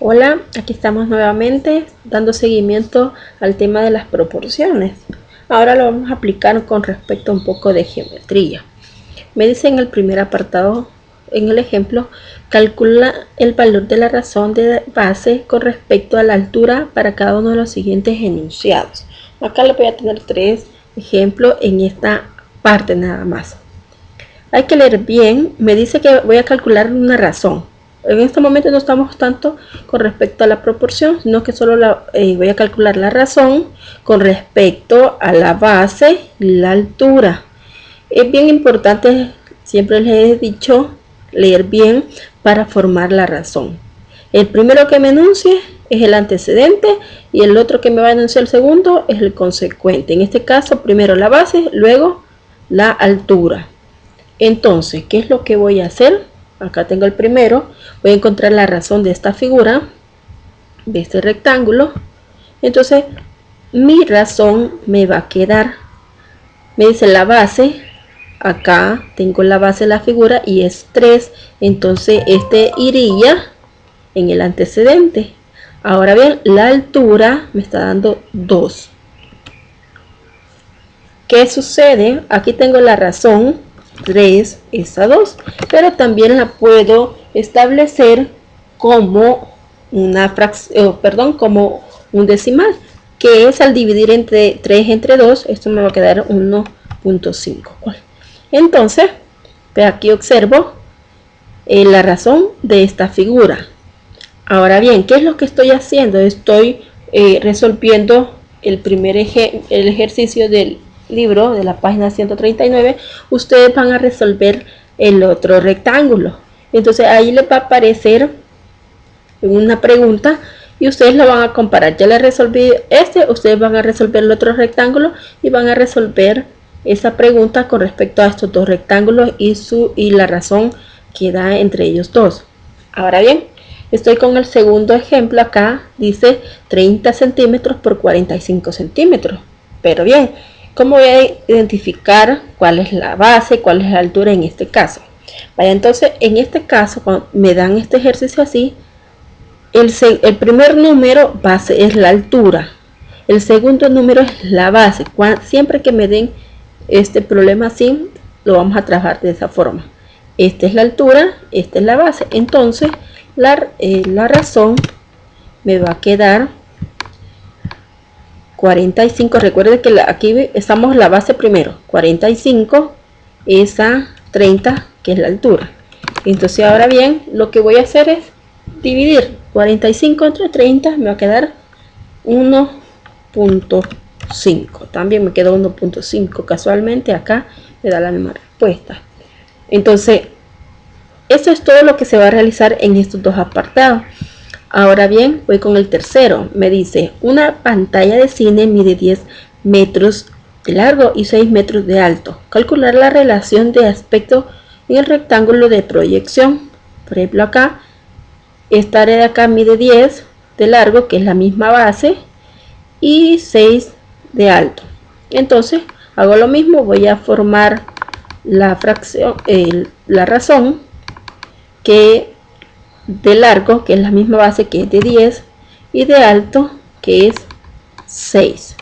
Hola, aquí estamos nuevamente dando seguimiento al tema de las proporciones. Ahora lo vamos a aplicar con respecto a un poco de geometría. Me dice en el primer apartado, en el ejemplo, calcula el valor de la razón de base con respecto a la altura para cada uno de los siguientes enunciados. Acá le voy a tener tres ejemplos en esta parte nada más. Hay que leer bien. Me dice que voy a calcular una razón. En este momento no estamos tanto con respecto a la proporción, sino que solo voy a calcular la razón con respecto a la base y la altura. Es bien importante, siempre les he dicho, leer bien para formar la razón. El primero que me enuncie es el antecedente y el otro que me va a enunciar el segundo es el consecuente. En este caso, primero la base, luego la altura. Entonces, ¿qué es lo que voy a hacer? Acá tengo el primero, voy a encontrar la razón de esta figura, de este rectángulo. Entonces, mi razón me va a quedar, me dice la base, acá tengo la base de la figura y es 3, entonces este iría en el antecedente. Ahora bien, la altura me está dando 2. ¿Qué sucede? Aquí tengo la razón, 3 es a 2, pero también la puedo establecer como una fracción, como un decimal, que es al dividir entre 3 entre 2, esto me va a quedar 1.5. Entonces, aquí observo la razón de esta figura. Ahora bien, ¿qué es lo que estoy haciendo? Estoy resolviendo el primer el ejercicio del libro de la página 139. Ustedes van a resolver el otro rectángulo. Entonces ahí les va a aparecer una pregunta y ustedes lo van a comparar. Ya les resolví este, ustedes van a resolver el otro rectángulo y van a resolver esa pregunta con respecto a estos dos rectángulos y la razón que da entre ellos dos. Ahora bien, estoy con el segundo ejemplo. Acá dice 30 centímetros por 45 centímetros. Pero bien, ¿cómo voy a identificar cuál es la base, cuál es la altura en este caso? Vaya, entonces, en este caso, cuando me dan este ejercicio así, el primer número base es la altura. El segundo número es la base. Siempre que me den este problema así, lo vamos a trabajar de esa forma. Esta es la altura, esta es la base. Entonces, la razón me va a quedar 45. Recuerden que aquí estamos la base primero, 45, esa 30 que es la altura. Entonces ahora bien, lo que voy a hacer es dividir 45 entre 30, me va a quedar 1.5. también me quedó 1.5, casualmente acá me da la misma respuesta. Entonces eso es todo lo que se va a realizar en estos dos apartados. Ahora bien, voy con el tercero. Me dice, una pantalla de cine mide 10 metros de largo y 6 metros de alto. Calcular la relación de aspecto en el rectángulo de proyección. Por ejemplo, acá, esta área de acá mide 10 de largo, que es la misma base, y 6 de alto. Entonces, hago lo mismo, voy a formar la fracción, la razón, que de largo, que es la misma base, que es de 10, y de alto, que es 6.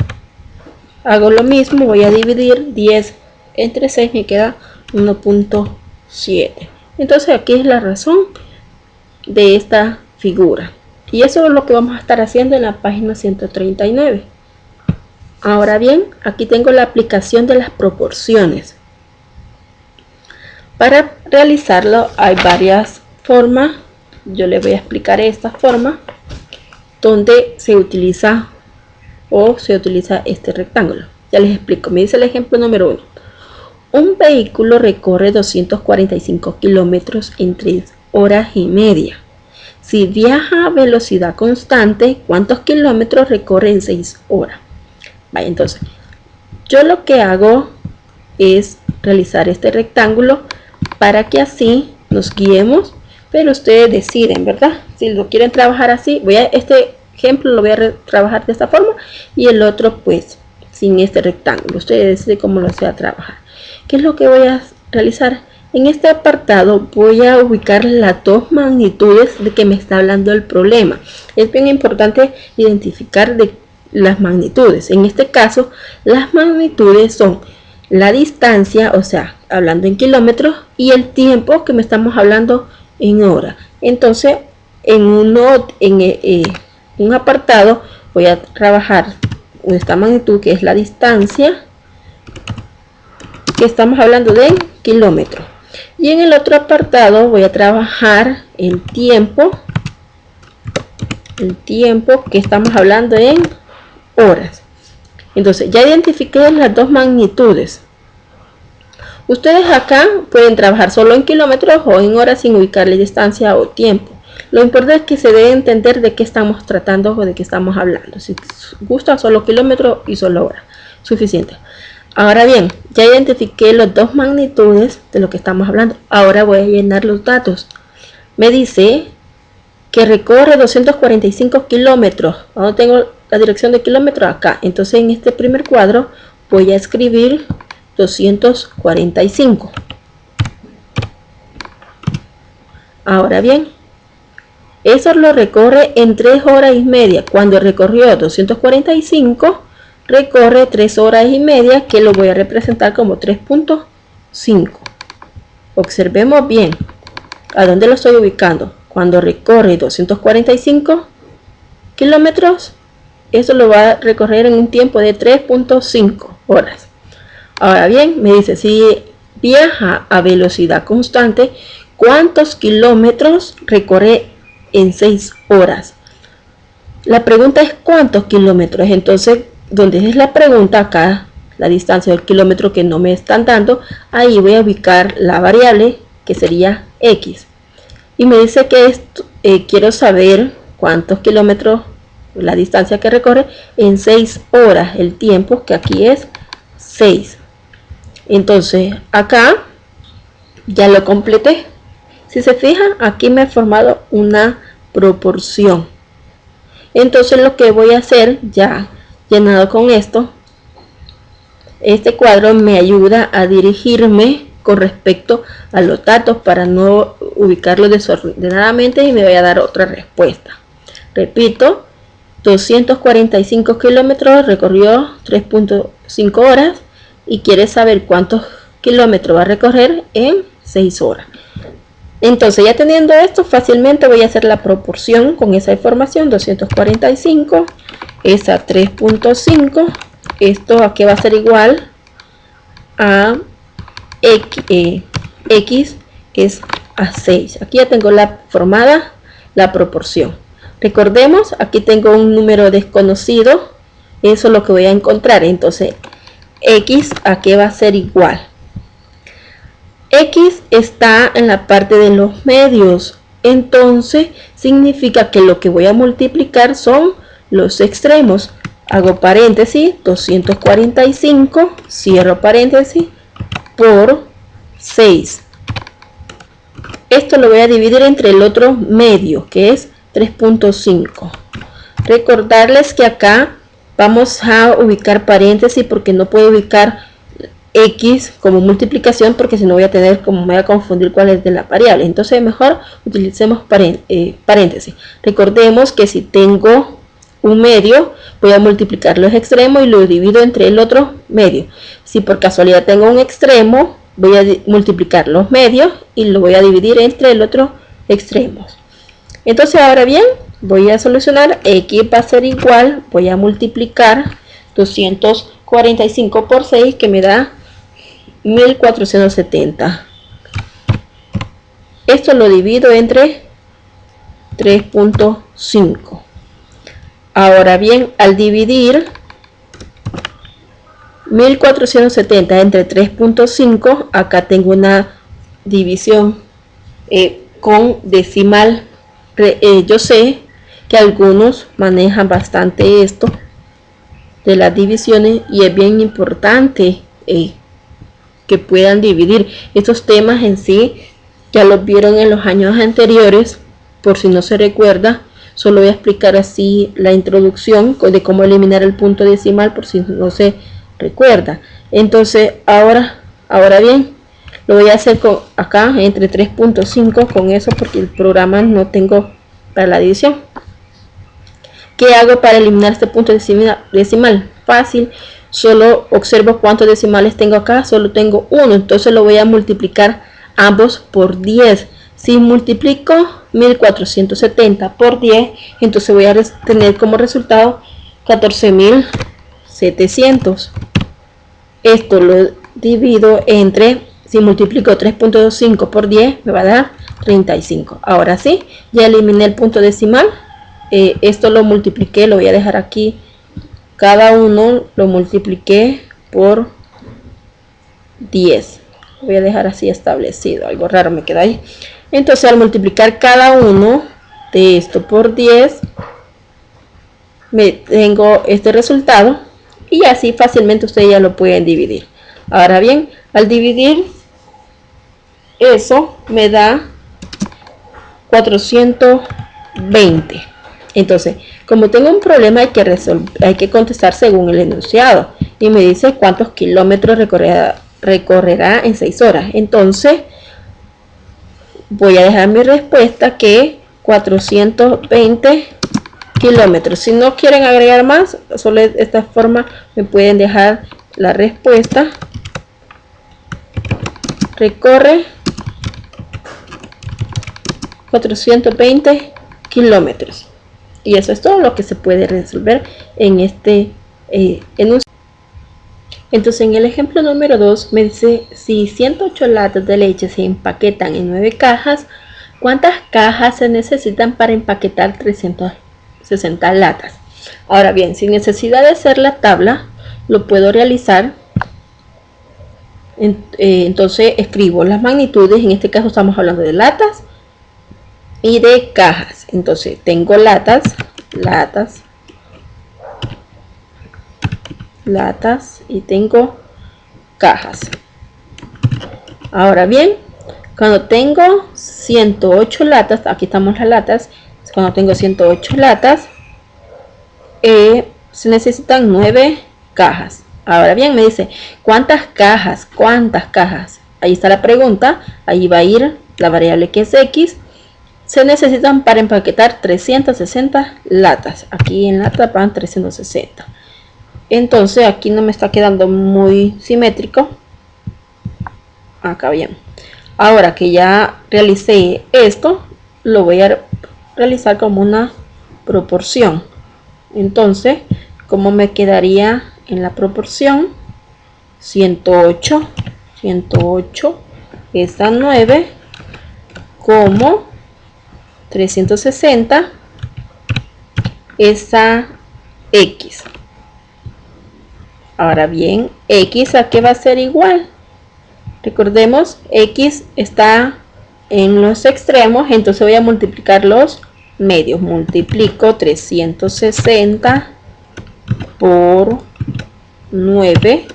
Hago lo mismo, voy a dividir 10 entre 6, me queda 1.7. entonces aquí es la razón de esta figura, y eso es lo que vamos a estar haciendo en la página 139. Ahora bien, aquí tengo la aplicación de las proporciones. Para realizarlo hay varias formas. Yo les voy a explicar esta forma donde se utiliza este rectángulo. Ya les explico. Me dice el ejemplo número 1. Un vehículo recorre 245 kilómetros en 3 horas y media. Si viaja a velocidad constante, ¿cuántos kilómetros recorre en 6 horas? Vaya, entonces, yo lo que hago es realizar este rectángulo para que así nos guiemos. Pero ustedes deciden, ¿verdad? Si lo quieren trabajar así, este ejemplo lo voy a trabajar de esta forma y el otro pues sin este rectángulo. Ustedes deciden cómo lo desea trabajar. ¿Qué es lo que voy a realizar? En este apartado voy a ubicar las dos magnitudes de que me está hablando el problema. Es bien importante identificar las magnitudes. En este caso, las magnitudes son la distancia, o sea, hablando en kilómetros, y el tiempo que me estamos hablando en horas. Entonces, en un apartado voy a trabajar esta magnitud, que es la distancia, que estamos hablando de kilómetros. Y en el otro apartado voy a trabajar el tiempo que estamos hablando en horas. Entonces ya identifiqué las dos magnitudes. Ustedes acá pueden trabajar solo en kilómetros o en horas sin ubicarle distancia o tiempo. Lo importante es que se debe entender de qué estamos tratando o de qué estamos hablando. Si gusta, solo kilómetros y solo horas. Suficiente. Ahora bien, ya identifiqué las dos magnitudes de lo que estamos hablando. Ahora voy a llenar los datos. Me dice que recorre 245 kilómetros. ¿Dónde tengo la dirección de kilómetros? Acá. Entonces en este primer cuadro voy a escribir 245. Ahora bien, eso lo recorre en 3 horas y media. Cuando recorrió 245, recorre 3 horas y media, que lo voy a representar como 3.5. Observemos bien a dónde lo estoy ubicando. Cuando recorre 245 kilómetros, eso lo va a recorrer en un tiempo de 3.5 horas. Ahora bien, me dice, si viaja a velocidad constante, ¿cuántos kilómetros recorre en 6 horas? La pregunta es ¿cuántos kilómetros? Entonces, donde es la pregunta, acá la distancia del kilómetro que no me están dando, ahí voy a ubicar la variable que sería x. Y me dice que quiero saber cuántos kilómetros, la distancia que recorre en 6 horas, el tiempo que aquí es 6. Entonces acá ya lo completé. Si se fijan, aquí me he formado una proporción. Entonces lo que voy a hacer, ya llenado con esto, este cuadro me ayuda a dirigirme con respecto a los datos para no ubicarlo desordenadamente y me voy a dar otra respuesta. Repito, 245 kilómetros, recorrió 3.5 horas y quiere saber cuántos kilómetros va a recorrer en 6 horas. Entonces, ya teniendo esto, fácilmente voy a hacer la proporción con esa información. 245 es a 3.5. Esto aquí va a ser igual a x es a 6. Aquí ya tengo formada la proporción. Recordemos, aquí tengo un número desconocido. Eso es lo que voy a encontrar. Entonces, x aquí va a ser igual. X está en la parte de los medios. Entonces, significa que lo que voy a multiplicar son los extremos. Hago paréntesis, 245, cierro paréntesis, por 6. Esto lo voy a dividir entre el otro medio, que es 3.5. Recordarles que acá vamos a ubicar paréntesis porque no puedo ubicar x como multiplicación porque si no voy a tener, como me voy a confundir cuál es de la variable. Entonces mejor utilicemos paréntesis. Recordemos que si tengo un medio, voy a multiplicar los extremos y lo divido entre el otro medio. Si por casualidad tengo un extremo, voy a multiplicar los medios y lo voy a dividir entre el otro extremo. Entonces ahora bien, voy a solucionar. X va a ser igual, voy a multiplicar 245 por 6, que me da 1470. Esto lo divido entre 3.5. Ahora bien, al dividir 1470 entre 3.5, acá tengo una división con decimal. Yo sé que algunos manejan bastante esto de las divisiones y es bien importante que puedan dividir. Estos temas en sí ya los vieron en los años anteriores. Por si no se recuerda, solo voy a explicar así la introducción de cómo eliminar el punto decimal por si no se recuerda. Entonces ahora bien, Lo voy a hacer acá entre 3.5 con eso, porque el programa no tengo para la división. ¿Qué hago para eliminar este punto decimal? Fácil, solo observo cuántos decimales tengo acá. Solo tengo uno, entonces lo voy a multiplicar ambos por 10. Si multiplico 1470 por 10, entonces voy a tener como resultado 14.700. Esto lo divido entre, si multiplico 3.5 por 10, me va a dar 35. Ahora sí, ya eliminé el punto decimal. Esto lo multipliqué, lo voy a dejar aquí. Cada uno lo multipliqué por 10. Lo voy a dejar así establecido. Algo raro me queda ahí. Entonces, al multiplicar cada uno de esto por 10, tengo este resultado. Y así fácilmente ustedes ya lo pueden dividir. Ahora bien, al dividir eso me da 420. Entonces, como tengo un problema, hay que contestar según el enunciado. Y me dice cuántos kilómetros recorrerá en 6 horas. Entonces, voy a dejar mi respuesta que 420 kilómetros. Si no quieren agregar más, solo de esta forma me pueden dejar la respuesta. Recorre 420 kilómetros. Y eso es todo lo que se puede resolver en este enunciado. Entonces, en el ejemplo número 2 me dice, si 108 latas de leche se empaquetan en 9 cajas, ¿cuántas cajas se necesitan para empaquetar 360 latas? Ahora bien, sin necesidad de hacer la tabla, lo puedo realizar. Entonces escribo las magnitudes. En este caso estamos hablando de latas y de cajas. Entonces tengo latas y tengo cajas. Ahora bien, cuando tengo 108 latas, aquí estamos las latas. Cuando tengo 108 latas, se necesitan 9 cajas. Ahora bien, me dice, ¿cuántas cajas? ¿Cuántas cajas? Ahí está la pregunta. Ahí va a ir la variable que es X. Se necesitan para empaquetar 360 latas. Aquí en lata van 360. Entonces aquí no me está quedando muy simétrico. Acá bien. Ahora que ya realicé esto, lo voy a realizar como una proporción. Entonces, ¿cómo me quedaría en la proporción? 108 es a 9, como 360 es a X. Ahora bien, X a qué va a ser igual. Recordemos, X está en los extremos, entonces voy a multiplicar los medios. Multiplico 360 por 9.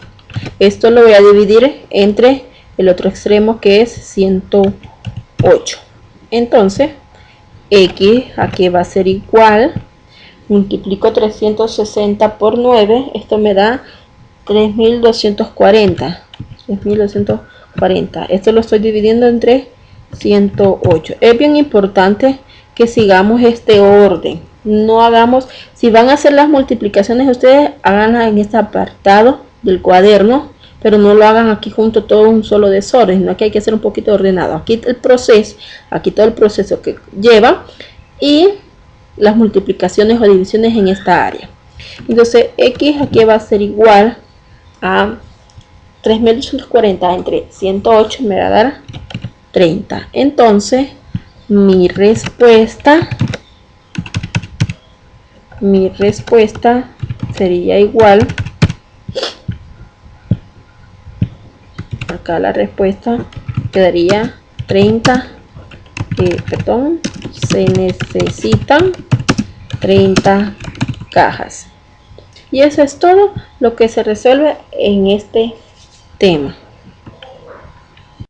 Esto lo voy a dividir entre el otro extremo, que es 108. Entonces, X aquí va a ser igual. Multiplico 360 por 9. Esto me da 3240. 3240. Esto lo estoy dividiendo entre 108. Es bien importante que sigamos este orden. No hagamos, si van a hacer las multiplicaciones, ustedes háganlas en este apartado del cuaderno, pero no lo hagan aquí junto todo un solo desorden, no, que hay que hacer un poquito ordenado. Aquí el proceso, aquí todo el proceso que lleva y las multiplicaciones o divisiones en esta área. Entonces X aquí va a ser igual a 3240 entre 108, me va a dar 30. Entonces mi respuesta sería igual, acá la respuesta quedaría 30, se necesitan 30 cajas. Y eso es todo lo que se resuelve en este tema.